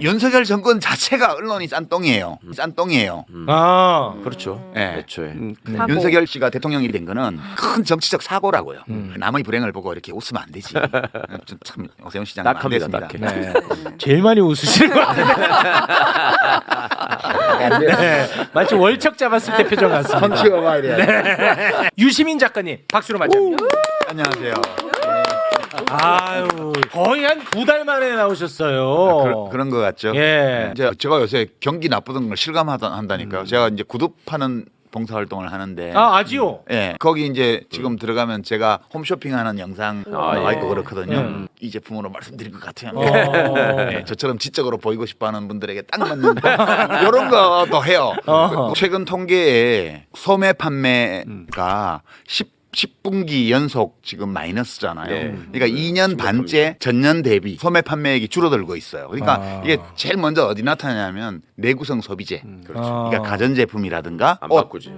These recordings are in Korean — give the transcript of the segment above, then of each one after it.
윤석열 정권 자체가 언론이 싼똥이에요. 싼똥이에요. 아, 그렇죠. 네. 애초에. 사고. 윤석열 씨가 대통령이 된 거는 큰 정치적 사고라고요. 남의 불행을 보고 이렇게 웃으면 안 되지. 참 오세훈 시장 안 딱합니다, 됐습니다. 딱해. 네. 제일 많이 웃으시는 것 같은데. 네. 마치 월척 잡았을 때 표정 같습니다. 펀치가 봐야 돼. 유시민 작가님 박수로 맞이합니다. 안녕하세요. 아유, 거의 한 2달 만에 나오셨어요. 그런 것 같죠. 예. 이제 제가 요새 경기 나쁘던 걸 실감한다니까요. 제가 이제 구두파는 봉사활동을 하는데. 아, 아지요? 예, 거기 이제 지금 들어가면 제가 홈쇼핑하는 영상 나와 있고 그렇거든요. 이 제품으로 말씀드린 것 같아요. 예, 저처럼 지적으로 보이고 싶어하는 분들에게 딱 맞는 이런 것도 해요. 최근 통계에 소매 판매가 10분기 연속 지금 마이너스잖아요. 네. 그러니까 2년 반째 전년 대비 소매 판매액이 줄어들고 있어요. 그러니까 이게 제일 먼저 어디 나타나냐면 내구성 소비재. 그러니까 가전제품이라든가 안 옷, 바꾸지.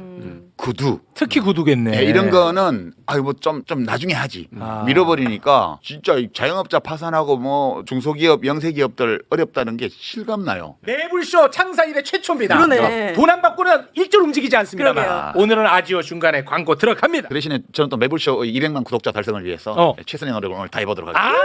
구두 특히 구두겠네. 네, 이런 거는 아유 뭐좀 나중에 하지 밀어버리니까 진짜 자영업자 파산하고 뭐 중소기업 영세기업들 어렵다는 게 실감나요. 매불쇼 창사 이래 최초입니다. 그러네. 돈 안 받고는 일절 움직이지 않습니다만 그러게요. 오늘은 아지오 중간에 광고 들어갑니다. 그 대신에 저는 또 매불쇼 200만 구독자 달성을 위해서 최선의 노력을 오늘 다해보도록 하겠습니다.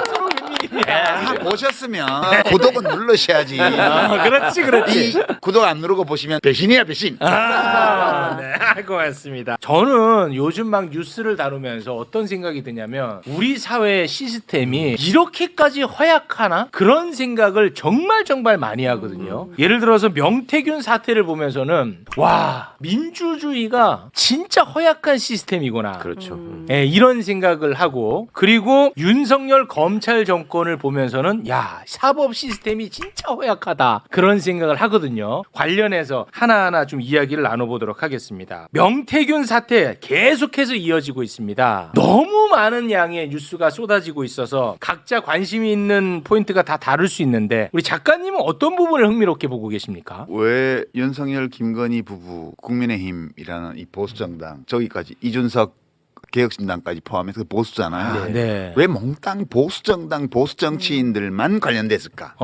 서로 윈윈이야. 보셨으면 구독은 누르셔야지. 그렇지, 그렇지. 이 구독 안 누르고 보시면 배신이야 배신. 네, 고맙습니다. 저는 요즘 막 뉴스를 다루면서 어떤 생각이 드냐면 우리 사회의 시스템이 이렇게까지 허약하나? 그런 생각을 정말 많이 하거든요. 예를 들어서 명태균 사태를 보면서는 와, 민주주의가 진짜 허약한 시스템이구나. 그렇죠. 예, 이런 생각을 하고 그리고 윤석열 검찰 정권을 보면서는 야, 사법 시스템이 진짜 허약하다 그런 생각을 하거든요. 관련해서 하나하나 좀 이야기를 나눠보도록 하겠습니다. 명태균 사태 계속해서 이어지고 있습니다. 너무 많은 양의 뉴스가 쏟아지고 있어서 각자 관심이 있는 포인트가 다 다를 수 있는데 우리 작가님은 어떤 부분을 흥미롭게 보고 계십니까? 왜 윤석열 김건희 부부 국민의힘이라는 이 보수정당 저기까지 이준석 개혁신당까지 포함해서 보수잖아요. 네. 왜 몽땅 보수정당 보수 정치인들만 관련됐을까?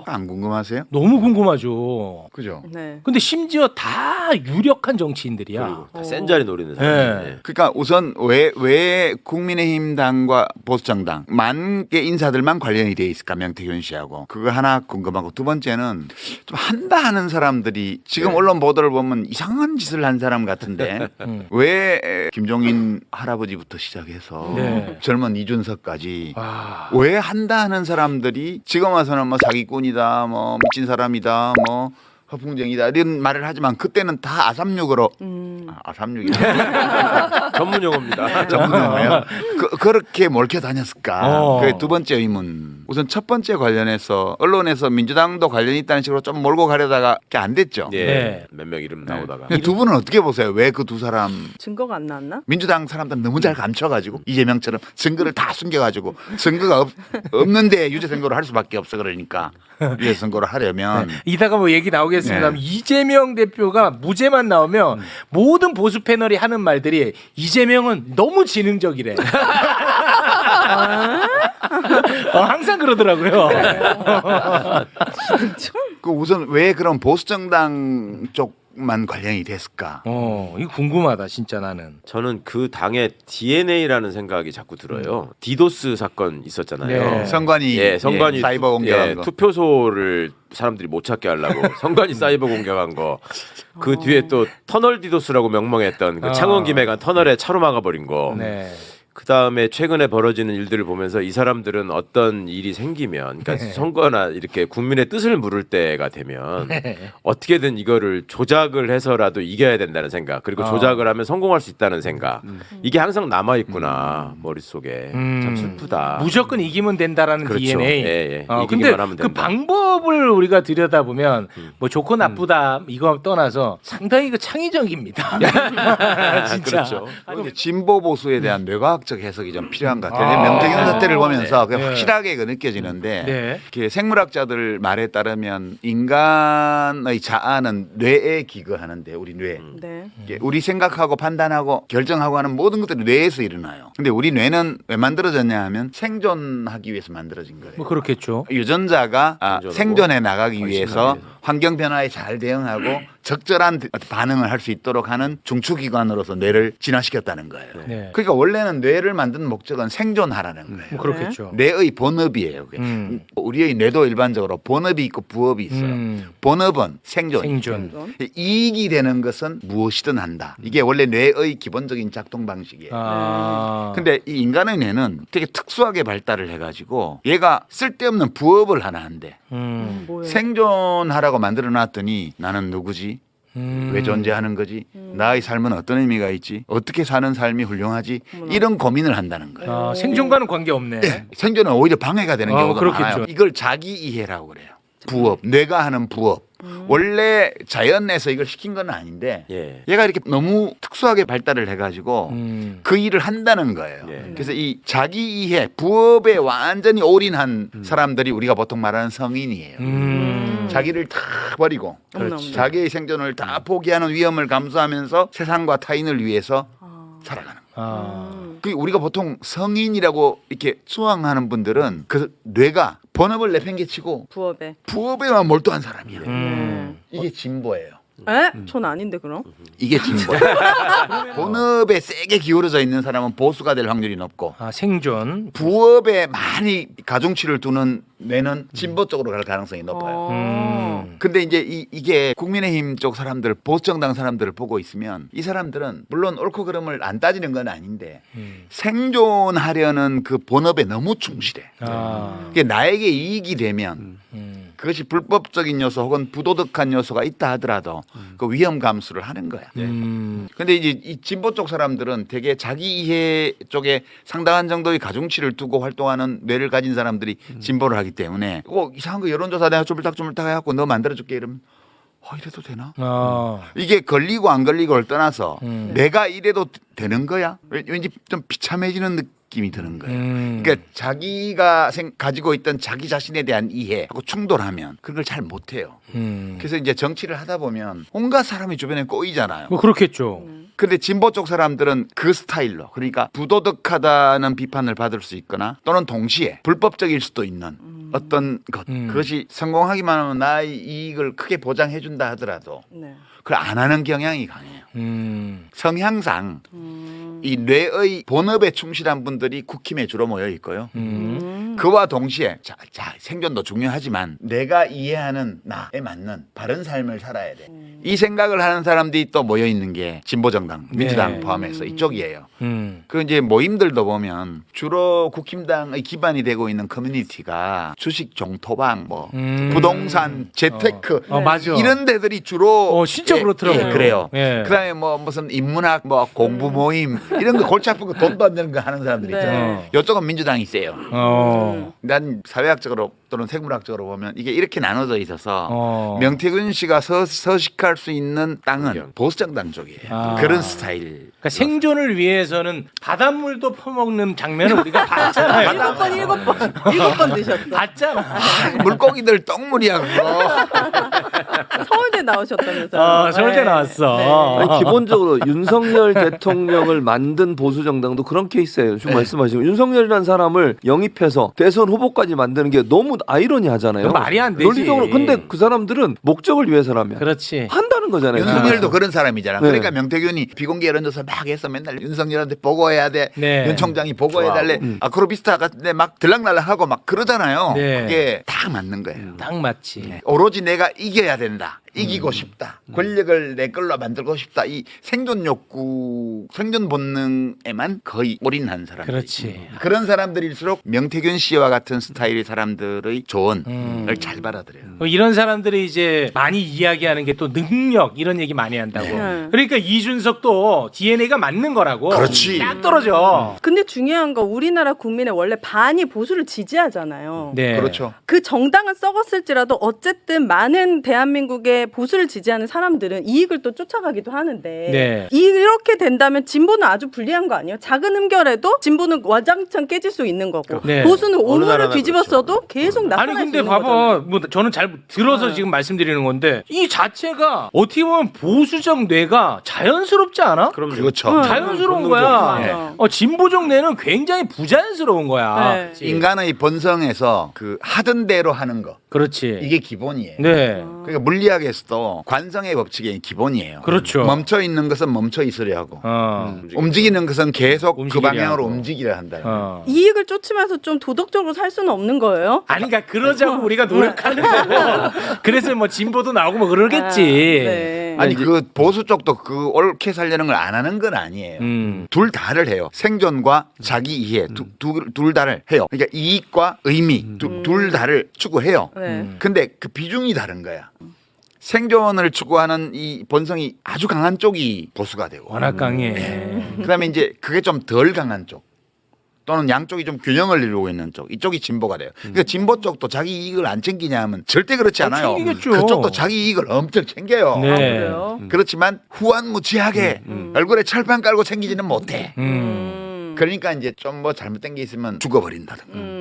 안 궁금하세요? 너무 궁금하죠. 그죠? 네. 근데 심지어 다 유력한 정치인들이야. 그리고 다센 자리 노리는 사람. 네. 그러니까 우선 왜 국민의힘 당과 보수정당 만개 인사들만 관련이 돼 있을까 명태균 씨하고 그거 하나 궁금하고 두 번째는 좀 한다 하는 사람들이 지금 언론 보도를 보면 이상한 짓을 한 사람 같은데 왜 김종인 할아버지부터 시작해서 젊은 이준석까지 와. 왜 한다 하는 사람들이 지금 와서는 뭐 사기꾼이다 뭐 미친 사람이다 뭐 허풍쟁이다 이런 말을 하지만 그때는 다 아삼육으로 아삼육이다 전문 용어입니다. 전문 용어예요. 그렇게 몰켜 다녔을까? 그게 두 번째 의문. 우선 첫 번째 관련해서 언론에서 민주당도 관련이 있다는 식으로 좀 몰고 가려다가 그게 안 됐죠. 예. 네. 몇 명 이름 나오다가. 근데 두 분은 어떻게 보세요? 왜 그 두 사람 증거가 안 나왔나? 민주당 사람들 너무 잘 감춰가지고 이재명처럼 증거를 다 숨겨가지고 증거가 없는데 유죄 선고를 할 수밖에 없어 그러니까 유죄 선고를 하려면 이따가 뭐 얘기 나오겠습니다. 네. 이재명 대표가 무죄만 나오면 모든 보수 패널이 하는 말들이 이재명은 너무 지능적이래. 항상 그러더라고요. 그 우선 왜 그런 보수 정당 쪽만 관련이 됐을까? 이거 궁금하다 진짜 나는. 저는 그 당의 DNA라는 생각이 자꾸 들어요. 디도스 사건 있었잖아요. 네. 선관위 선관위 사이버 공격한 거. 투표소를 사람들이 못 찾게 하려고 선관위 사이버 공격한 거. 그 뒤에 또 터널 디도스라고 명명했던 그 창원 김해간 터널에 차로 막아버린 거. 네. 그 다음에 최근에 벌어지는 일들을 보면서 이 사람들은 어떤 일이 생기면, 그러니까 선거나 이렇게 국민의 뜻을 물을 때가 되면 어떻게든 이거를 조작을 해서라도 이겨야 된다는 생각, 그리고 조작을 하면 성공할 수 있다는 생각, 이게 항상 남아 있구나 머릿속에. 참 슬프다. 무조건 이기면 된다라는 그렇죠. DNA. 예. 근데 이기기만 하면 그 된다. 방법을 우리가 들여다 보면 뭐 좋고 나쁘다 이거 떠나서 상당히 그 창의적입니다. 진짜. 그렇죠. 진보 보수에 대한 뇌과학 생물학적 해석이 좀 필요한 것 같아요. 명태균 사태를 보면서 네. 확실하게 느껴지는데 네. 이렇게 생물학자들 말에 따르면 인간의 자아는 뇌에 기거하는데 우리 뇌. 네. 이게 우리 생각하고 판단하고 결정하고 하는 모든 것들이 뇌에서 일어나요. 근데 우리 뇌는 왜 만들어졌냐 하면 생존하기 위해서 만들어진 거예요. 뭐 그렇겠죠. 유전자가 생존하고 생존해 나가기 위해서 번식하기 위해서. 환경 변화에 잘 대응하고 적절한 반응을 할 수 있도록 하는 중추기관으로서 뇌를 진화시켰다는 거예요. 네. 그러니까 원래는 뇌를 만든 목적은 생존하라는 거예요. 뭐 그렇겠죠. 뇌의 본업이에요. 그게. 우리의 뇌도 일반적으로 본업이 있고 부업이 있어요. 본업은 생존. 생존. 이익이 되는 것은 무엇이든 한다. 이게 원래 뇌의 기본적인 작동 방식이에요. 아. 근데 이 인간의 뇌는 되게 특수하게 발달을 해가지고 얘가 쓸데없는 부업을 하나 한대. 뭐예요? 생존하라고 만들어 놨더니 나는 누구지? 왜 존재하는 거지? 나의 삶은 어떤 의미가 있지? 어떻게 사는 삶이 훌륭하지? 이런 고민을 한다는 거예요. 아, 생존과는 관계 없네. 생존은 오히려 방해가 되는 경우가 그렇겠죠. 많아요. 이걸 자기 이해라고 그래요. 부업, 뇌가 하는 부업. 원래 자연에서 이걸 시킨 건 아닌데 예. 얘가 이렇게 너무 특수하게 발달을 해가지고 그 일을 한다는 거예요. 예. 그래서 이 자기 이해, 부업에 완전히 올인한 사람들이 우리가 보통 말하는 성인이에요. 자기를 다 버리고 그렇지. 자기의 생존을 다 포기하는 위험을 감수하면서 세상과 타인을 위해서 살아가는 거예요. 아. 그 우리가 보통 성인이라고 이렇게 수강하는 분들은 그 뇌가 본업을 내팽개치고 부업에. 부업에만 몰두한 사람이에요. 음. 이게 진보예요. 에? 전 아닌데 그럼? 이게 진보예요. 본업에 세게 기울어져 있는 사람은 보수가 될 확률이 높고 아, 생존. 부업에 많이 가중치를 두는 뇌는 진보 쪽으로 갈 가능성이 높아요. 근데 이제 이게 국민의힘 쪽 사람들, 보수정당 사람들을 보고 있으면 이 사람들은 물론 옳고 그름을 안 따지는 건 아닌데 생존하려는 그 본업에 너무 충실해. 아. 그게 나에게 이익이 되면 그것이 불법적인 요소 혹은 부도덕한 요소가 있다 하더라도 그 위험 감수를 하는 거야. 근데 이제 이 진보 쪽 사람들은 되게 자기 이해 쪽에 상당한 정도의 가중치를 두고 활동하는 뇌를 가진 사람들이 진보를 하기 때문에 이상한 거 여론조사 내가 쪼물딱쪼물딱 해갖고 너 만들어줄게 이러면 이래도 되나? 아. 이게 걸리고 안 걸리고를 떠나서 내가 이래도 되는 거야? 왠지 좀 비참해지는 느낌이 드는 거예요. 그러니까 자기가 가지고 있던 자기 자신에 대한 이해하고 충돌하면 그걸 잘 못해요. 그래서 이제 정치를 하다 보면 온갖 사람이 주변에 꼬이잖아요. 뭐 그렇겠죠. 근데 진보 쪽 사람들은 그 스타일로 그러니까 부도덕하다는 비판을 받을 수 있거나 또는 동시에 불법적일 수도 있는 어떤 것 그것이 성공하기만 하면 나의 이익을 크게 보장해 준다 하더라도 네. 그걸 안 하는 경향이 강해요. 성향상 이 뇌의 본업에 충실한 분들이 국힘에 주로 모여 있고요. 그와 동시에 자, 생존도 중요하지만 내가 이해하는 나에 맞는 바른 삶을 살아야 돼. 이 생각을 하는 사람들이 또 모여 있는 게 진보정당, 민주당 네. 포함해서 이쪽이에요. 음. 그 이제 모임들도 보면 주로 국힘당의 기반이 되고 있는 커뮤니티가 주식 종토방, 뭐 부동산, 재테크 맞아. 이런 데들이 주로 진짜 그렇더라고요. 예, 그래요. 예. 그다음에 뭐 무슨 인문학, 뭐 공부 모임 이런 거 골치 아픈 거 돈도 안 되는 거 하는 사람들 네. 있잖아요. 이쪽은 민주당이 세요. 어. 난 사회학적으로 또는 생물학적으로 보면 이게 이렇게 나눠져 있어서 어. 명태균 씨가 서식할 수 있는 땅은 보수정당 쪽이에요. 아. 그런 스타일. 그러니까 생존을 위해서는 바닷물도 퍼먹는 장면을 우리가 봤잖아요. 7번 드셨어. 봤잖아. 물고기들 똥물이야 그거. 서울대 나오셨다면서요. 서울대 네. 나왔어. 아니, 기본적으로 윤석열 대통령을 만든 보수 정당도 그런 케이스예요. 지금 말씀하신 거. 윤석열이라는 사람을 영입해서 대선 후보까지 만드는 게 너무 아이러니하잖아요. 말이 안 되지. 논리적으로 근데 그 사람들은 목적을 위해서라면 그렇지. 한다는 거잖아요. 윤석열도 그런 사람이잖아. 네. 그러니까 명태균이 비공개 여론조사 막 해서 맨날 윤석열한테 보고해야 돼. 네. 윤 총장이 보고해달래. 아크로비스타 같은데 막 들락날락하고 막 그러잖아요. 네. 그게 다 맞는 거예요. 딱 맞지. 오로지 내가 이겨야 된다. 이기고 싶다. 권력을 내 걸로 만들고 싶다. 이 생존 욕구, 생존 본능에만 거의 올인한 사람들. 그렇지. 그런 사람들일수록 명태균 씨와 같은 스타일의 사람들의 조언을 잘 받아들여요. 이런 사람들이 이제 많이 이야기하는 게 또 능력 이런 얘기 많이 한다고. 네. 그러니까 이준석도 DNA가 맞는 거라고. 그렇지. 딱 떨어져. 근데 중요한 거 우리나라 국민의 원래 반이 보수를 지지하잖아요. 네. 그렇죠. 그 정당은 썩었을지라도 어쨌든 많은 대한민국의 보수를 지지하는 사람들은 이익을 또 쫓아가기도 하는데 네. 이렇게 된다면 진보는 아주 불리한 거 아니에요? 작은 흠결에도 진보는 와장창 깨질 수 있는 거고 네. 보수는 오늘을 나라나 뒤집었어도 계속 나타날 아니 수 근데 있는 봐봐, 거잖아요. 뭐 저는 잘 들어서 지금 말씀드리는 건데 이 자체가 어떻게 보면 보수적 뇌가 자연스럽지 않아? 그럼요. 그렇죠. 자연스러운 본능적이죠. 거야. 맞아. 진보적 뇌는 굉장히 부자연스러운 거야. 네. 인간의 본성에서 그 하던 대로 하는 거 그렇지. 이게 기본이에요. 네. 그러니까 물리학에서도 관성의 법칙이 기본이에요. 그렇죠. 멈춰 있는 것은 멈춰 있으려 하고 어. 움직이는 것은 계속 그 움직이려 방향으로 하고. 움직이려 한다. 어. 이익을 쫓으면서 좀 도덕적으로 살 수는 없는 거예요? 아니 그러니까 그러자고 우리가 노력하는 거고. 그래서 뭐 진보도 나오고 뭐 그러겠지. 네. 아니 그 보수 쪽도 그 옳게 살려는 걸 안 하는 건 아니에요. 둘 다를 해요. 생존과 자기 이해 둘 다를 해요. 그러니까 이익과 의미 둘 다를 추구해요. 네. 근데 그 비중이 다른 거야. 생존을 추구하는 이 본성이 아주 강한 쪽이 보수가 되고 워낙 강해. 그다음에 이제 그게 좀 덜 강한 쪽 또는 양쪽이 좀 균형을 이루고 있는 쪽 이쪽이 진보가 돼요. 그러니까 진보 쪽도 자기 이익을 안 챙기냐 하면 절대 그렇지 않아요. 챙기겠죠. 그쪽도 자기 이익을 엄청 챙겨요. 네. 아, 그래요? 그렇지만 후한무치하게 얼굴에 철판 깔고 챙기지는 못해. 그러니까 이제 좀 뭐 잘못된 게 있으면 죽어버린다든가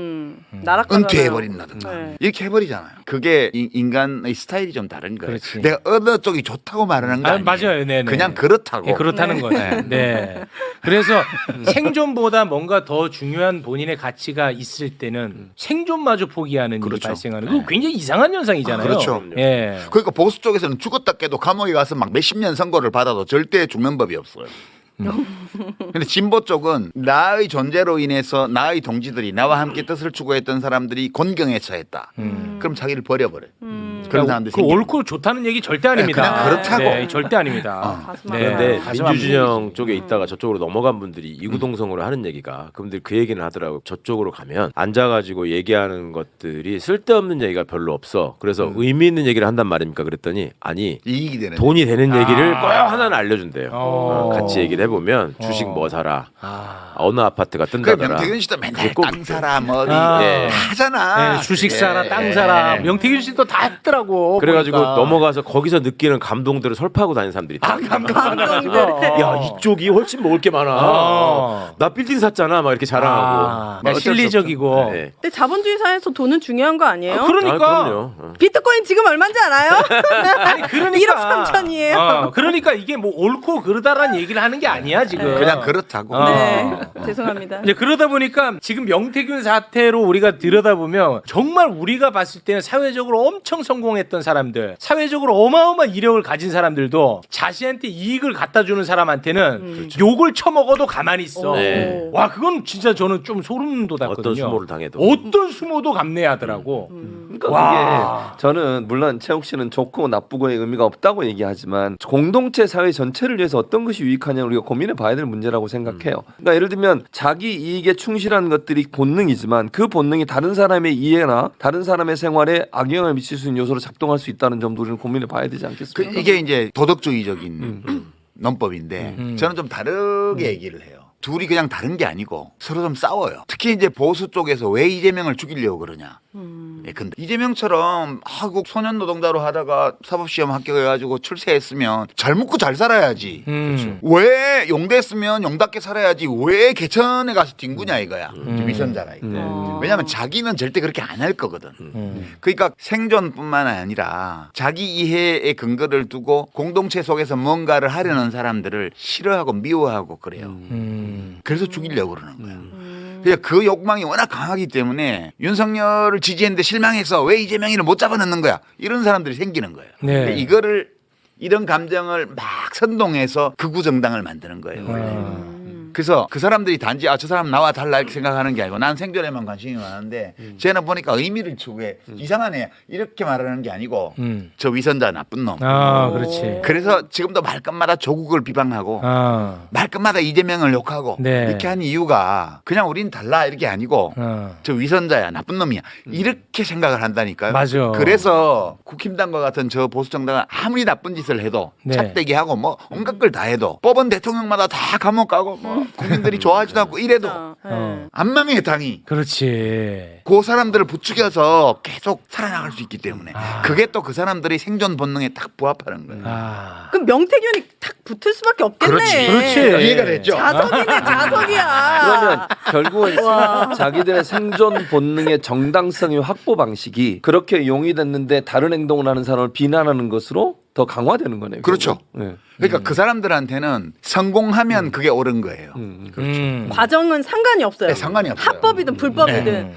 나락가잖아요. 은퇴해버린다든가 네. 이렇게 해버리잖아요. 그게 인간의 스타일이 좀 다른 거예요. 그렇지. 내가 어느 쪽이 좋다고 말하는 거 아, 아니에요. 맞아요. 네네. 그냥 그렇다고. 예, 그렇다는 거네. 네. 그래서 생존보다 뭔가 더 중요한 본인의 가치가 있을 때는 생존마저 포기하는 일이 그렇죠. 발생하는 거 굉장히 이상한 현상이잖아요. 그렇죠. 예. 그러니까 보수 쪽에서는 죽었다 깨도 감옥에 가서 막 몇십 년 선고를 받아도 절대 죽는 법이 없어요. 근데 진보 쪽은 나의 존재로 인해서 나의 동지들이 나와 함께 뜻을 추구했던 사람들이 곤경에 처했다. 그럼 자기를 버려버려요. 그런 사람들이 그 생겨요. 옳고 좋다는 얘기 절대 아닙니다. 그냥 그렇다고. 네, 절대 아닙니다. 가슴 네. 그런데 가슴 아픈 민주진영 얘기지. 쪽에 있다가 저쪽으로 넘어간 분들이 이구동성으로 하는 얘기가 그분들 그 얘기는 하더라고요. 저쪽으로 가면 앉아가지고 얘기하는 것들이 쓸데없는 얘기가 별로 없어. 그래서 의미 있는 얘기를 한단 말입니까? 그랬더니 아니 이익이 되는 돈이 되는 얘기를 꼭 하나는 알려준대요. 어. 같이 얘기를 해보면 주식 뭐 사라. 어느 아파트가 그 뜬다더라. 명태균 씨도 맨날 그게 꼭 땅 사라 뭐 아. 예. 다 하잖아. 네, 주식 사라, 예. 땅 사라. 명태균 씨도 다 했더라고. 그래가지고 보니까. 넘어가서 거기서 느끼는 감동들을 설파하고 다니는 사람들이 있다. 감동들. 야 이쪽이 훨씬 먹을 게 많아. 어. 나 빌딩 샀잖아. 막 이렇게 자랑하고. 아, 그러니까 실리적이고. 네. 근데 자본주의 사회에서 돈은 중요한 거 아니에요? 그러니까. 아, 그럼요. 비트코인 지금 얼마인지 알아요? 아니 그러니까 1억 3천이에요. 그러니까 이게 뭐 옳고 그르다라는 얘기를 하는 게 아니야 지금. 그냥 그렇다고. 네. 죄송합니다. 이제 그러다 보니까 지금 명태균 사태로 우리가 들여다보면 정말 우리가 봤을 때는 사회적으로 엄청 성공했던 사람들, 사회적으로 어마어마한 이력을 가진 사람들도 자신한테 이익을 갖다 주는 사람한테는 욕을 처먹어도 가만히 있어. 네. 와 그건 진짜 저는 좀 소름 돋았거든요. 어떤 수모를 당해도. 어떤 수모도 감내하더라고. 그러니까 와. 그게 저는 물론 최욱 씨는 좋고 나쁘고의 의미가 없다고 얘기하지만 공동체 사회 전체를 위해서 어떤 것이 유익하냐 우리가 고민해 봐야 될 문제라고 생각해요. 그러니까 예를 들면 자기 이익에 충실한 것들이 본능이지만 그 본능이 다른 사람의 이해나 다른 사람의 생활에 악영향을 미칠 수 있는 요소로 작동할 수 있다는 점도 우리는 고민해 봐야 되지 않겠습니까? 이게 이제 도덕주의적인 논법인데 저는 좀 다르게 얘기를 해요. 둘이 그냥 다른 게 아니고 서로 좀 싸워요. 특히 이제 보수 쪽에서 왜 이재명을 죽이려고 그러냐. 예, 근데 이재명처럼 한국 소년 노동자로 하다가 사법시험 합격해가지고 출세했으면 잘 먹고 잘 살아야지. 왜 용됐으면 용답게 살아야지. 왜 개천에 가서 뒹구냐 이거야. 위선자라 이거. 왜냐하면 자기는 절대 그렇게 안 할 거거든. 그러니까 생존뿐만 아니라 자기 이해의 근거를 두고 공동체 속에서 뭔가를 하려는 사람들을 싫어하고 미워하고 그래요. 그래서 죽이려고 그러는 거야. 그러니까 그 욕망이 워낙 강하기 때문에 윤석열을 지지했는데 실망해서 왜 이재명이를 못 잡아넣는 거야. 이런 사람들이 생기는 거예요. 네. 그러니까 이런 감정을 막 선동해서 극우 정당을 만드는 거예요. 원래. 그래서 그 사람들이 단지 저 사람 나와 달라 이렇게 생각하는 게 아니고 난 생존에만 관심이 많은데 쟤는 보니까 의미를 추구해. 이상하네. 이렇게 말하는 게 아니고 저 위선자 나쁜 놈. 아 그렇지. 그래서 지금도 말끝마다 조국을 비방하고 아. 말끝마다 이재명을 욕하고 네. 이렇게 한 이유가 그냥 우린 달라 이렇게 아니고 저 위선자야 나쁜 놈이야 이렇게 생각을 한다니까요. 맞아. 그래서 국힘당과 같은 저 보수정당은 아무리 나쁜 짓을 해도 네. 착대기하고 뭐 온갖 걸 다 해도 뽑은 대통령마다 다 감옥 가고 뭐 국민들이 좋아하지도 않고 이래도 네. 안 망해 당이. 그렇지. 그 사람들을 부추겨서 계속 살아나갈 수 있기 때문에 아. 그게 또 그 사람들이 생존 본능에 딱 부합하는 거예요. 아. 그럼 명태균이 탁 붙을 수밖에 없겠네. 그렇지. 이해가 됐죠? 자석이네 자석이야. 그러면 결국은 와. 자기들의 생존 본능의 정당성의 확보 방식이 그렇게 용이됐는데 다른 행동을 하는 사람을 비난하는 것으로 더 강화되는 거네요. 그렇죠. 결국. 네. 그러니까 그 사람들한테는 성공하면 그게 옳은 거예요. 그렇죠. 과정은 상관이 없어요. 네, 상관이 없어요. 합법이든 불법이든.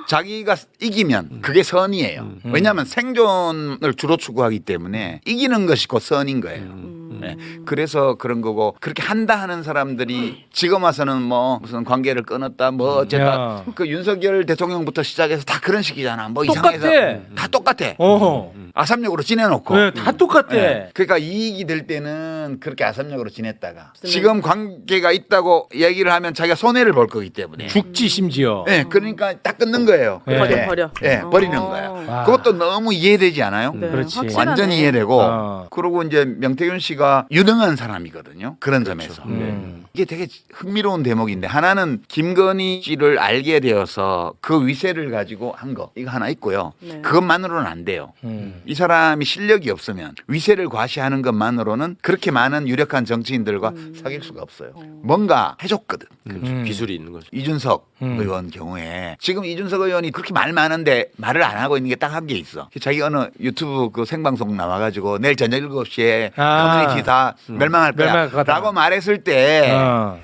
자기가 이기면 그게 선이에요. 왜냐하면 생존을 주로 추구하기 때문에 이기는 것이 곧 선인 거예요. 네. 그래서 그런 거고 그렇게 한다 하는 사람들이 지금 와서는 뭐 무슨 관계를 끊었다 뭐 어쨌다 야. 그 윤석열 대통령부터 시작해서 다 그런 식이잖아. 뭐 똑같아. 이상해서 다 똑같아. 어. 아삼역으로 지내놓고. 네, 다 똑같대. 네. 그러니까 이익이 될 때는 그렇게 아삼역으로 지냈다가 지금 관계가 있다고 얘기를 하면 자기가 손해를 볼 거기 때문에. 죽지 심지어. 네, 그러니까 딱 끊는 거예요. 네. 그렇게. 버려. 네, 버리는 어. 거예요. 와. 그것도 너무 이해되지 않아요? 네, 그렇지. 확실하네. 완전히 이해되고. 어. 그리고 이제 명태균 씨가 유능한 사람이거든요. 그런 점에서. 음. 이게 되게 흥미로운 대목인데 하나는 김건희 씨를 알게 되어서 그 위세를 가지고 한 거 이거 하나 있고요. 네. 그것만으로는 안 돼요. 이 사람이 실력이 없으면 위세를 과시하는 것만으로는 그렇게 많은 유력한 정치인들과 사귈 수가 없어요. 뭔가 해줬거든. 기술이 있는 거죠. 이준석 의원 경우에 지금 이준석 의원이 그렇게 말 많은데 말을 안 하고 있는 게 딱 한 게 있어. 자기 어느 유튜브 그 생방송 나와가지고 내일 저녁 7시에 아. 커뮤니티 다 멸망할 거야 멸망할 거다. 라고 말했을 때 어.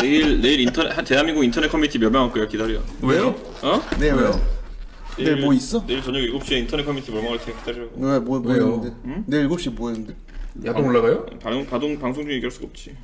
내일 인터넷 대한민국 인터넷 커뮤니티 멸망할 거야. 기다려. 왜요? 어? 네 왜요? 내일 뭐 있어? 내일 저녁 7시에 인터넷 커뮤니티 멸망할 테니까 기다리라고. 뭐 왜요? 했는데? 내일 7시 뭐 했는데? 야동 올라가요? 방송 중에 얘기할 수가 없지.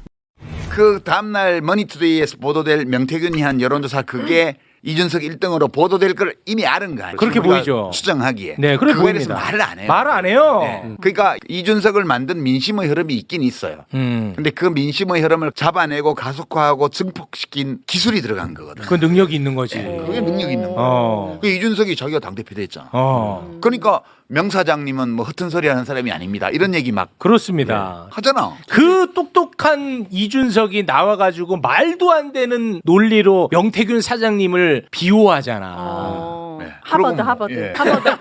그 다음날 머니투데이에서 보도될 명태균이 한 여론조사 그게 이준석 1등으로 보도될 걸 이미 아는 거 아니에요. 그렇게 우리가 보이죠. 추정하기에. 네, 그렇게 그거에 대해서 보입니다. 말을 안 해요. 말을 안 해요. 네. 그러니까 이준석을 만든 민심의 흐름이 있긴 있어요. 근데 그 민심의 흐름을 잡아내고 가속화하고 증폭시킨 기술이 들어간 거거든. 그 능력이 있는 거지. 그게 능력 있는 거예요. 어. 그 이준석이 자기가 당대표 됐잖아. 어. 그러니까 명사장님은 뭐 허튼 소리 하는 사람이 아닙니다. 이런 얘기 막 그렇습니다. 하잖아. 그 똑똑한 이준석이 나와가지고 말도 안 되는 논리로 명태균 사장님을 비호하잖아. 네. 하버드 그러고, 하버드 예. 하버드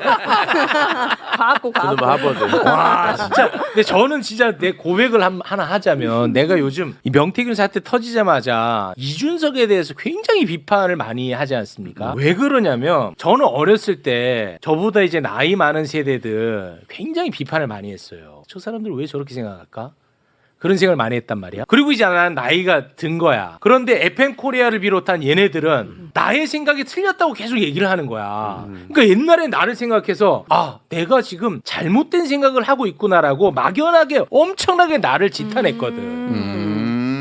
과학고 그놈 과학고 하버드. 와 진짜 근데 저는 진짜 내 고백을 하나 하자면 내가 요즘 이 명태균 사태 터지자마자 이준석에 대해서 굉장히 비판을 많이 하지 않습니까? 왜 그러냐면 저는 어렸을 때 저보다 이제 나이 많은 세대들 굉장히 비판을 많이 했어요. 저 사람들 왜 저렇게 생각할까? 그런 생각을 많이 했단 말이야. 그리고 이제 나는 나이가 든 거야. 그런데 FM 코리아를 비롯한 얘네들은 나의 생각이 틀렸다고 계속 얘기를 하는 거야. 그러니까 옛날에 나를 생각해서 아 내가 지금 잘못된 생각을 하고 있구나라고 막연하게 엄청나게 나를 지탄했거든.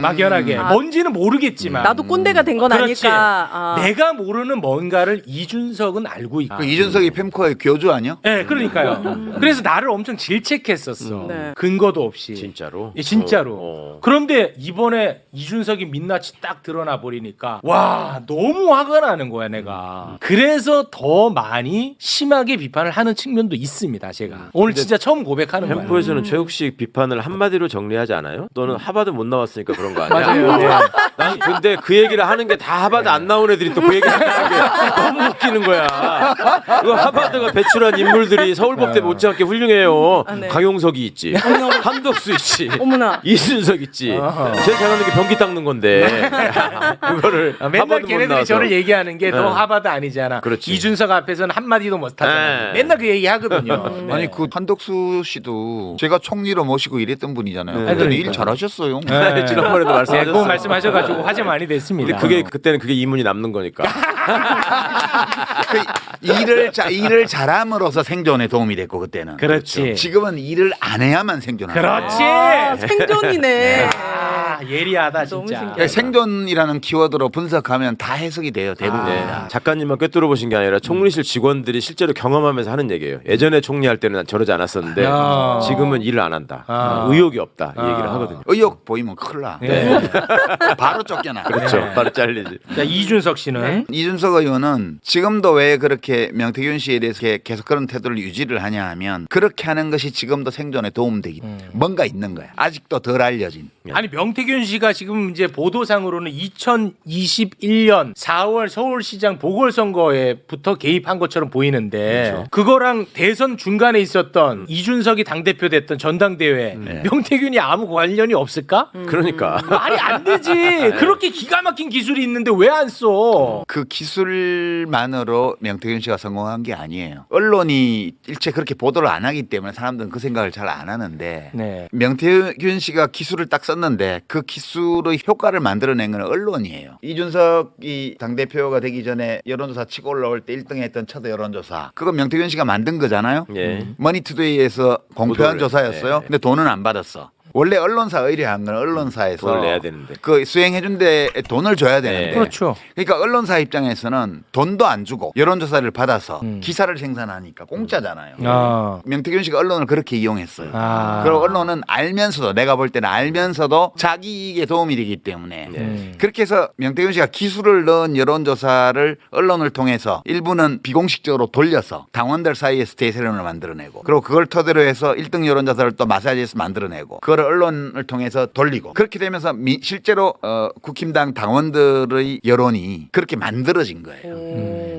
막연하게 뭔지는 모르겠지만 나도 꼰대가 된 건 그렇지. 아닐까. 아. 내가 모르는 뭔가를 이준석은 알고 있고. 그 이준석이 펜코의 교주 아니야? 네, 그러니까요. 그래서 나를 엄청 질책했었어. 네. 근거도 없이. 진짜로? 예, 진짜로. 어. 그런데 이번에 이준석이 민낯이 딱 드러나 버리니까 와 너무 화가 나는 거야 내가. 그래서 더 많이 심하게 비판을 하는 측면도 있습니다 제가. 오늘 진짜 처음 고백하는 거야. 햄프에서는 최욱식 비판을 한마디로 정리하지 않아요? 너는 하버드 못 나왔으니까 그런 거 아니야? 맞아요. 네. 난 근데 그 얘기를 하는 게 다 하버드 안 나온 애들이 또 그 얘기를 하는 게 너무 웃기는 거야. 그 하버드가 배출한 인물들이 서울법대 못지않게 훌륭해요. 아, 네. 강용석이 있지. 한덕수 있지. 어머나. 이준석 있지. 어허. 제일 잘하는 게 변기 닦는 건데 그거를 맨날 하버드 못 걔네들이 나와서. 저를 얘기하는 게 너 네. 하버드 아니잖아. 그렇지. 이준석 앞에서는 한마디도 못하잖아. 네. 맨날 그 얘기 하거든요. 아니 그 한덕수 씨도 제가 총리로 모시고 일했던 분이잖아요. 네. 그랬더니 그러니까요. 일 잘하셨어요. 네. 지난번에도 네, 말씀하셨어요. 그거 말씀하셔가지고 화제 많이 됐습니다. 근데 그때는 그게 이문이 남는 거니까. 그 일을 잘함으로써 생존에 도움이 됐고 그때는. 그렇지. 지금은 일을 안 해야만 생존하는. 그렇지. 아, 생존이네. 아, 예리하다 너무 진짜. 신기하다. 그러니까 생존이라는 키워드로 분석하면 다 해석이 돼요 대부분. 네. 작가님만 꿰뚫어 보신 게 아니라 총리실 직원들이 실제로 경험하면서 하는 얘기예요. 예전에 총리할 때는 난 저러지 않았었는데 야. 지금은 일을 안 한다. 아. 의욕이 없다. 이 아. 얘기를 하거든요. 의욕 보이면 큰일 나. 네. 바로 쫓겨나. 그렇죠. 네. 바로 잘리지. 자, 이준석 씨는 이준석 의원은 지금도 왜 그렇게 명태균 씨에 대해서 계속 그런 태도를 유지를 하냐 하면 그렇게 하는 것이 지금도 생존에 도움되기 뭔가 있는 거야. 아직도 덜 알려진. 아니 명태균 명태균 씨가 지금 이제 보도상으로는 2021년 4월 서울시장 보궐선거에부터 개입한 것처럼 보이는데 그렇죠. 그거랑 대선 중간에 있었던 이준석이 당대표 됐던 전당대회 명태균이 아무 관련이 없을까? 그러니까 말이 안 되지. 그렇게 기가 막힌 기술이 있는데 왜 안 써? 그 기술만으로 명태균 씨가 성공한 게 아니에요. 언론이 일체 그렇게 보도를 안 하기 때문에 사람들은 그 생각을 잘 안 하는데 네. 명태균 씨가 기술을 딱 썼는데 그 기술의 효과를 만들어낸 건 언론이에요. 이준석이 당대표가 되기 전에 여론조사 치고 올라올 때 1등 했던 첫 여론조사 그거 명태균 씨가 만든 거잖아요. 예. 머니투데이에서 공표한 보도를, 조사였어요. 네. 근데 돈은 안 받았어. 원래 언론사 의뢰한 건 언론사에서 돈을 내야 되는데. 그 수행해준 데 돈을 줘야 되는데 네. 그렇죠. 그러니까 언론사 입장에서는 돈도 안 주고 여론조사를 받아서 음. 기사를 생산하니까 공짜잖아요. 아. 명태균 씨가 언론을 그렇게 이용했어요. 아. 그리고 언론은 알면서도 내가 볼 때는 알면서도 자기 이익에 도움이 되기 때문에 그렇게 해서 명태균 씨가 기술을 넣은 여론조사를 언론을 통해서 일부는 비공식적으로 돌려서 당원들 사이에서 대세론을 만들어내고 그리고 그걸 토대로 해서 1등 여론조사를 또 마사지해서 만들어내고 그걸 언론을 통해서 돌리고 그렇게 되면서 실제로 국힘당 당원들의 여론이 그렇게 만들어진 거예요.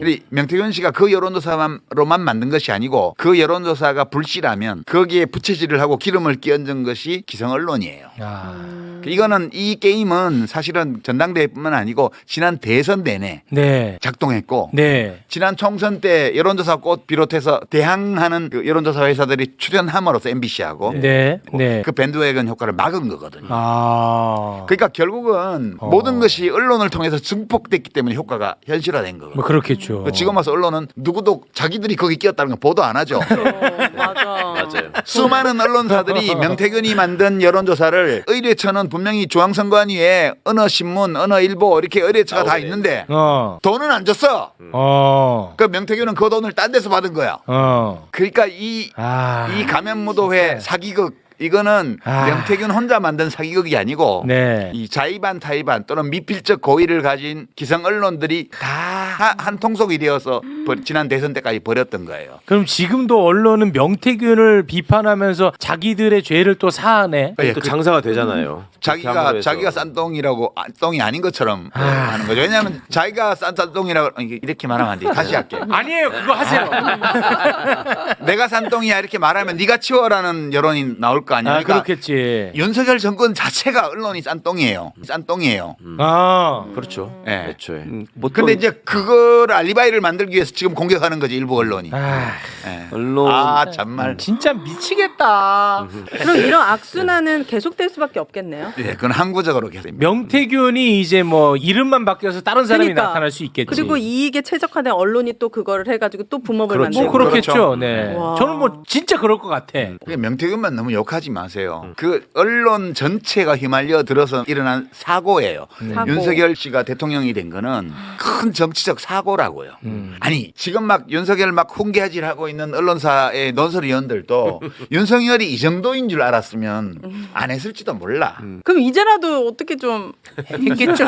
그리고 명태균 씨가 그 여론조사로만 만든 것이 아니고 그 여론조사가 불씨라면 거기에 부채질을 하고 기름을 끼얹은 것이 기성 언론이에요. 아. 이거는 이 게임은 사실은 전당대회뿐만 아니고 지난 대선 내내 네. 작동했고 네. 지난 총선 때 여론조사 꽃 비롯해서 대항하는 그 여론조사 회사들이 출연함으로써 MBC하고 네. 네. 그 밴드웨건 효과를 막은 거거든요. 아. 그러니까 결국은 모든 것이 언론을 통해서 증폭됐기 때문에 효과가 현실화된 거거든요. 뭐 그렇겠죠. 지금 와서 언론은 누구도 자기들이 거기 끼었다는 거 보도 안 하죠. 맞아. 맞아요. 수많은 언론사들이 명태균이 만든 여론조사를 의뢰처는 분명히 중앙선관위에 어느 신문, 어느 일보 이렇게 의뢰처가 다 나오네. 있는데 돈은 안 줬어. 그 명태균은 그 돈을 딴 데서 받은 거야. 그러니까 이 가면무도회 사기극 이거는 명태균 혼자 만든 사기극이 아니고 네. 이 자의반 타의반 또는 미필적 고의를 가진 기성 언론들이 다 한 통속이 되어서 지난 대선 때까지 벌였던 거예요. 그럼 지금도 언론은 명태균을 비판하면서 자기들의 죄를 또 사하네. 예, 또 장사가 되잖아요. 자기가 싼똥이라고 똥이 아닌 것처럼 하는 거죠. 왜냐하면 자기가 싼똥이라고 이렇게 말하면 안 돼. 다시 할게. 아니에요. 그거 하세요. 내가 싼똥이야 이렇게 말하면 네가 치워라는 여론이 나올 거 아니에요. 아, 그렇겠지. 윤석열 정권 자체가 언론이 싼똥이에요. 아. 그렇죠. 예. 애초에. 근데 이제 그걸 알리바이를 만들기 위해서 지금 공격하는 거지 일부 언론이. 아, 예. 언론 정말. 진짜 미치겠다. 그럼 이런 악순환은 계속될 수밖에 없겠네요. 예, 그건 항구적으로 계속. 명태균이 이제 뭐 이름만 바뀌어서 다른 사람이 그러니까. 나타날 수 있겠지. 그리고 이익에 최적화된 언론이 또 그거를 해가지고 또 붐업을 그렇죠. 만들고. 뭐 그렇겠죠. 그렇죠. 네. 와. 저는 뭐 진짜 그럴 것 같아. 그러니까 명태균만 너무 욕하지 마세요. 그 언론 전체가 휘말려 들어서 일어난 사고예요. 사고. 윤석열 씨가 대통령이 된 거는 큰 정치적 사고라고요. 아니 지금 막 윤석열 막 훈계질하고 있는 언론사의 논설위원들도 윤석열이 이 정도인 줄 알았으면 안 했을지도 몰라. 그럼 이제라도 어떻게 좀 했겠죠.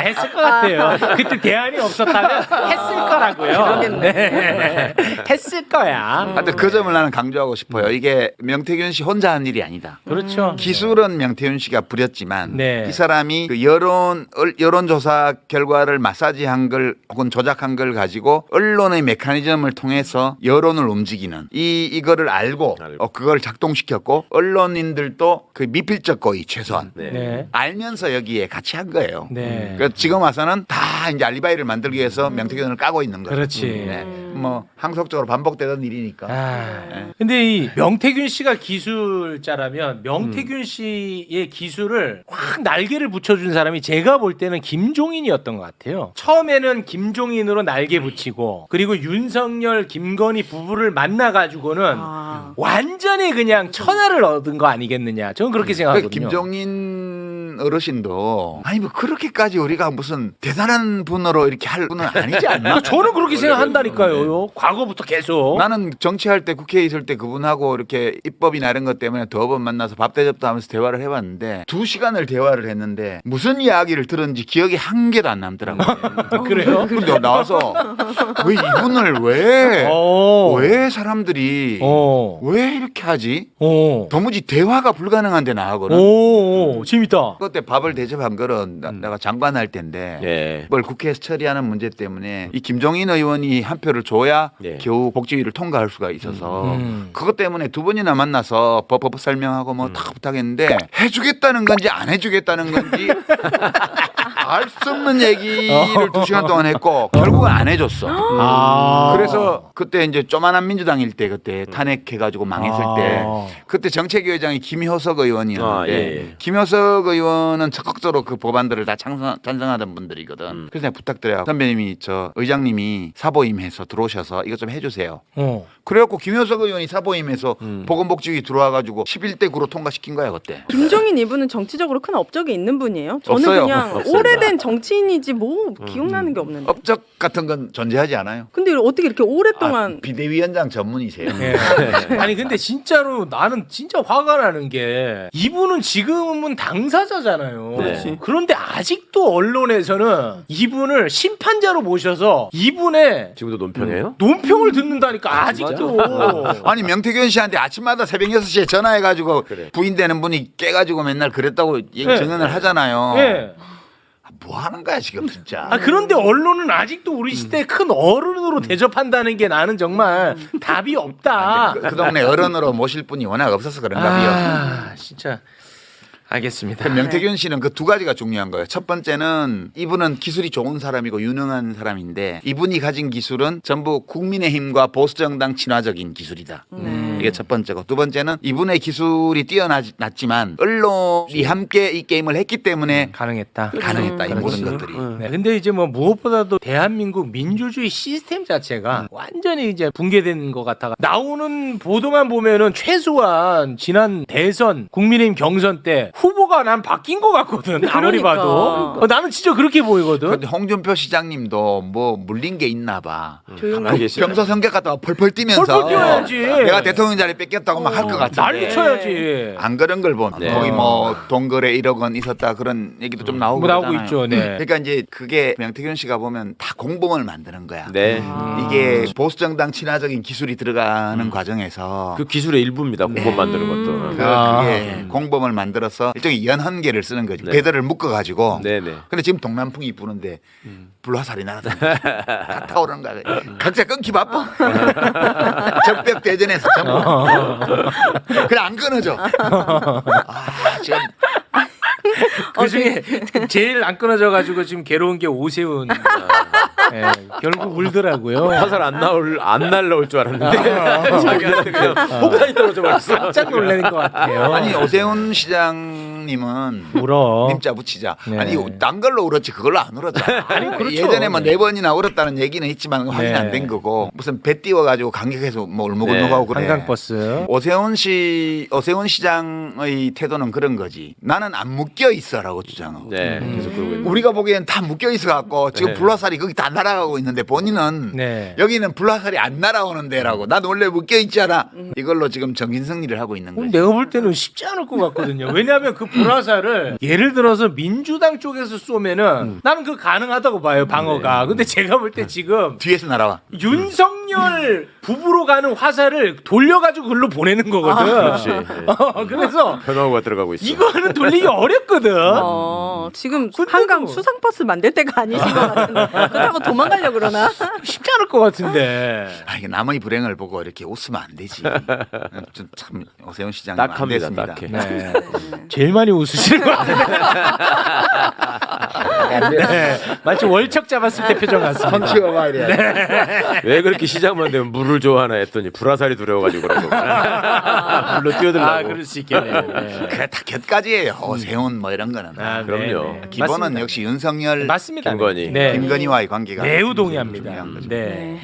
했을 것 같아요. 그때 대안이 없었다면 했을 거라고요. 그러겠네. 네. 했을 거야. 하여튼 그 점을 나는 강조하고 싶어요. 이게 명태균 씨 혼자 한 일이 아니다. 그렇죠. 기술은 명태균 씨가 부렸지만 네. 이 사람이 그 여론조사 결과를 마사지한 걸 혹은 조작한 걸 가지고 언론의 메커니즘을 통해서 여론을 움직이는 이거를 알고 그걸 작동시켰고 언론인들도 그 미필적 고의 최소한 네. 네. 알면서 여기에 같이 한 거예요. 네. 그러니까 지금 와서는 다 이제 알리바이를 만들기 위해서 명태균을 까고 있는 거예요. 그렇지. 네. 뭐 항속적으로 반복되던 일이니까. 아. 근데 이 명태균 씨가 기술자라면 명태균 씨의 기술을 확 날개를 붙여준 사람이 제가 볼 때는 김종인이었던 것 같아요. 처음에는 김종인으로 날개 붙이고 그리고 윤석열, 김건희 부부를 만나가지고는 완전히 그냥 천하를 얻은 거 아니겠느냐. 저는 그렇게 생각하거든요. 김종인 한 어르신도 아니 뭐 그렇게까지 우리가 무슨 대단한 분으로 이렇게 할 분은 아니지 않나? 저는 그렇게 생각한다니까요. 과거부터 계속. 나는 정치할 때 국회에 있을 때 그분하고 이렇게 입법이나 이런 것 때문에 두 번 만나서 밥 대접도 하면서 대화를 해봤는데 2시간을 대화를 했는데 무슨 이야기를 들었는지 기억이 한 개도 안 남더라고요. 그래요? 근데 나와서 왜 이분을 왜 사람들이 왜 이렇게 하지? 도무지 대화가 불가능한 데 나가거든. 오, 재밌다. 그때 밥을 대접한 거는 내가 장관할 때인데 예. 그걸 국회에서 처리하는 문제 때문에 이 김종인 의원이 한 표를 줘야 예. 겨우 복지위를 통과할 수가 있어서 그것 때문에 2번이나 만나서 법 설명하고 뭐 다 부탁했는데 해주겠다는 건지 안 해주겠다는 건지 알 수 없는 얘기를 2시간 동안 했고 결국은 안 해줬어. 그래서 그때 이제 조만한 민주당일 때 그때 탄핵해가지고 망했을 때 그때 정책위원장이 김효석 의원이었는데 예. 김효석 의원은 적극적으로 그 법안들을 다 찬성하던 분들이거든. 그래서 내가 부탁드려요. 선배님이 저 의장님이 사보임해서 들어오셔서 이것 좀 해주세요. 그래갖고 김효석 의원이 사보임해서 보건복지위 들어와가지고 11대 9로 통과시킨 거야 그때. 김종인 이분은 정치적으로 큰 업적이 있는 분이에요? 저는 없어요. 그냥 없습니다. 오래된 정치인이지 뭐 기억나는 게 없는데. 업적 같은 건 존재하지 않아요. 근데 어떻게 이렇게 오랫동안 비대위원장 전문이세요. 예. 아니 근데 진짜로 나는 진짜 화가 나는 게 이분은 지금은 당사자잖아요. 그렇지. 그런데 아직도 언론에서는 이분을 심판자로 모셔서 이분의 지금도 논평이에요? 논평을 듣는다니까 아직도. 아니 명태균 씨한테 아침마다 새벽 6시에 전화해가지고 그래. 부인되는 분이 깨가지고 맨날 그랬다고 네. 증언을 하잖아요. 예. 뭐 하는 거야 지금 진짜. 그런데 언론은 아직도 우리 시대에 큰 어른으로 대접한다는 게 나는 정말 답이 없다. 그 동네 어른으로 모실 분이 워낙 없어서 그런가 봐요. 진짜 알겠습니다. 그 명태균 씨는 그 2가지가 중요한 거예요. 첫 번째는 이분은 기술이 좋은 사람이고 유능한 사람인데 이분이 가진 기술은 전부 국민의힘과 보수정당 친화적인 기술이다. 이게 첫 번째고 두 번째는 이분의 기술이 뛰어났지만 언론이 함께 이 게임을 했기 때문에 가능했다. 가능했다 이 모든 것들이. 네, 근데 이제 뭐 무엇보다도 대한민국 민주주의 시스템 자체가 완전히 이제 붕괴된 것 같아가 나오는 보도만 보면은 최소한 지난 대선 국민의힘 경선 때 후보가 난 바뀐 것 같거든. 아무리 그러니까. 봐도 나는 진짜 그렇게 보이거든. 근데 홍준표 시장님도 뭐 물린 게 있나 봐. 조용히 평소 성격 같다가 펄펄 뛰면서 펄펄 뛰어야지. 내가 대통령 자리 뺏겼다고 막 할 것 같은데 난리 쳐야지. 안 그런 걸 보면 네. 거기 뭐 동거래 1억 원 있었다 그런 얘기도 좀 나오고 뭐 나오고 그러잖아요. 있죠. 네. 그러니까 이제 그게 명태균 씨가 보면 다 공범을 만드는 거야. 네. 이게 보수정당 친화적인 기술이 들어가는 과정에서 그 기술의 일부입니다. 공범 만드는 것도. 그게 공범을 만들어서 일종의 연헌계를 쓰는 거지. 네. 배들을 묶어가지고. 네네. 근데 지금 동남풍이 부는데 불화살이 날아다니는 다 타오르는 거야. 각자 끊기 바빠. 적벽 대전에서 전부. 그래 안 끊어져. 지금 그 중에 제일 안 끊어져가지고 지금 괴로운 게 오세훈. 예, 결국 울더라고요. 화살 안 날라올 줄 알았는데 자기한테 그냥 폭탄이 떨어져 버렸어. 깜짝 놀라는 것 같아요. 아니 오세훈 시장님은 울어. 님자 붙이자. 네. 아니 딴 걸로 울었지 그걸로 안 울었잖아. 아니, 그렇죠. 예전에 뭐 4번이나 울었다는 얘기는 있지만 확인 안 된 네. 거고 무슨 배 띄워가지고 강격해서 뭐 울먹울먹하고 그래. 한강버스. 오세훈 시장의 태도는 그런 거지. 나는 안 묶여 있어라고 주장하고. 네, 계속 그러고 있는. 우리가 보기엔 다 묶여 있어 갖고 지금 네. 불화살이 거기 다 날아가고 있는데 본인은 네. 여기는 불화살이 안 날아오는데라고. 난 원래 묶여 있잖아. 이걸로 지금 정신승리를 하고 있는 거지. 내가 볼 때는 쉽지 않을 것 같거든요. 왜냐하면 그 불화살을 예를 들어서 민주당 쪽에서 쏘면은 나는 그 가능하다고 봐요. 방어가. 근데 제가 볼 때 지금 뒤에서 날아와. 윤석열 부부로 가는 화살을 돌려가지고 글로 보내는 거거든. 그렇지. 그래서 변화구가 들어가고 있어. 이거는 돌리기 어렵거든. 지금 근데도- 한강 수상버스 만들 때가 아니신 것 같은데 그렇다고 도망가려고 그러나? 쉽지 않을 것 같은데. 아, 이게 남의 불행을 보고 이렇게 웃으면 안 되지. 좀 참 오세훈 시장님 안 딱합니다. 됐습니다. 딱해. 네. 제일 많이 웃으시는 것 같은데. 네. 마치 월척 잡았을 때 표정 같습니다. 치워봐 이래. 왜 그렇게 시작만 되면 물을 좋아하나 했더니 불화살이 두려워가지고 그런 거구나. 물로 뛰어들라고. 그럴 수 있겠네요. 네. 그게 다 곁가지예요. 오세훈 뭐 이런 거는. 그럼요. 기본은 맞습니다. 역시 윤석열, 맞습니다. 김건희. 네. 김건희와의 관계가 매우 동의합니다. 중요한 거죠. 네. 네.